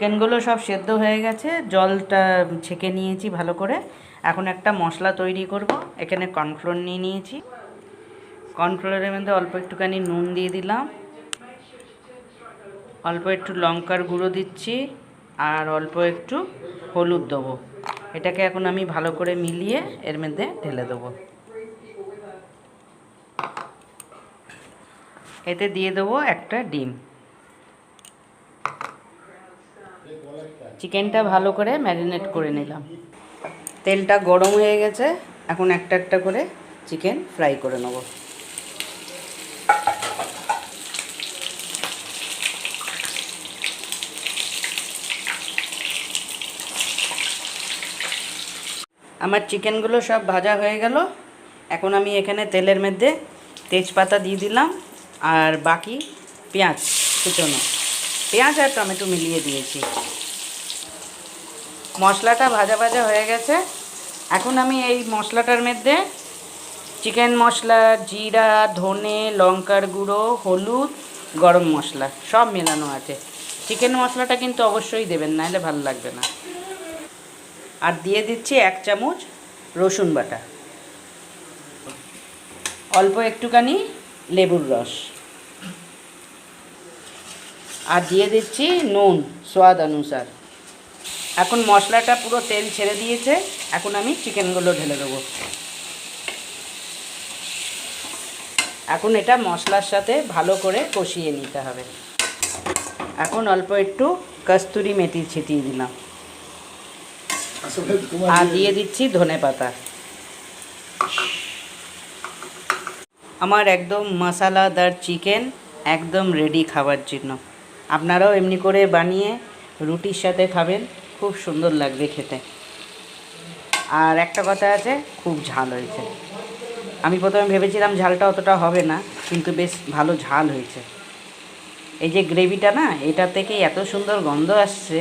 চিকেনগুলো সব সেদ্ধ হয়ে গেছে, জলটা ছেঁকে নিয়েছি ভালো করে। এখন একটা মশলা তৈরি করব। এখানে কর্নফ্লোর নিয়ে নিয়েছি। কর্নফ্লোরের মধ্যে অল্প একটুখানি নুন দিয়ে দিলাম, অল্প একটু লঙ্কার গুঁড়ো দিচ্ছি, আর অল্প একটু হলুদ দেবো। এটাকে এখন আমি ভালো করে মিলিয়ে এর মধ্যে ঢেলে দেবো। এতে দিয়ে দেবো একটা ডিম। চিকেনটা ভালো করে ম্যারিনেট করে নিলাম। তেলটা গরম হয়ে গেছে, এখন একটা একটা করে চিকেন ফ্রাই করে নেব। আমার চিকেনগুলো সব ভাজা হয়ে গেল। এখন আমি এখানে তেলের মধ্যে তেজপাতা দিয়ে দিলাম, আর বাকি পেঁয়াজ কুচনো, পেঁয়াজ আর টমেটো মিলিয়ে দিয়েছি। মশলাটা ভাজা ভাজা হয়ে গেছে। এখন আমি এই মশলাটার মধ্যে চিকেন মশলা, জিরা, ধনে, লঙ্কার গুঁড়ো, হলুদ, গরম মশলা সব মেলানো আছে। চিকেন মশলাটা কিন্তু অবশ্যই দেবেন, নাহলে ভালো লাগবে না। আর দিয়ে দিচ্ছি 1 চামচ রসুন বাটা, অল্প একটুখানি লেবুর রস, আর দিয়ে দিচ্ছি নুন স্বাদ অনুসার। এখন মশলাটা পুরো তেল ছেড়ে দিয়েছে। এখন আমি চিকেনগুলো ঢেলে দেবো। এখন এটা মশলার সাথে ভালো করে কষিয়ে নিতে হবে। এখন অল্প একটু কস্তুরি মেথি ছিটিয়ে দিলাম, আর দিয়ে দিচ্ছি ধনেপাতা। আমার একদম মশলাদার চিকেন একদম রেডি খাবার জন্য। আপনারাও এমনি করে বানিয়ে রুটির সাথে খাবেন, খুব সুন্দর লাগবে খেতে। আর একটা কথা আছে, খুব ঝাল হয়েছে। আমি প্রথমে ভেবেছিলাম ঝালটা অতটা হবে না, কিন্তু বেশ ভালো ঝাল হয়েছে। এই যে গ্রেভিটা না, এটা থেকে এত সুন্দর গন্ধ আসছে,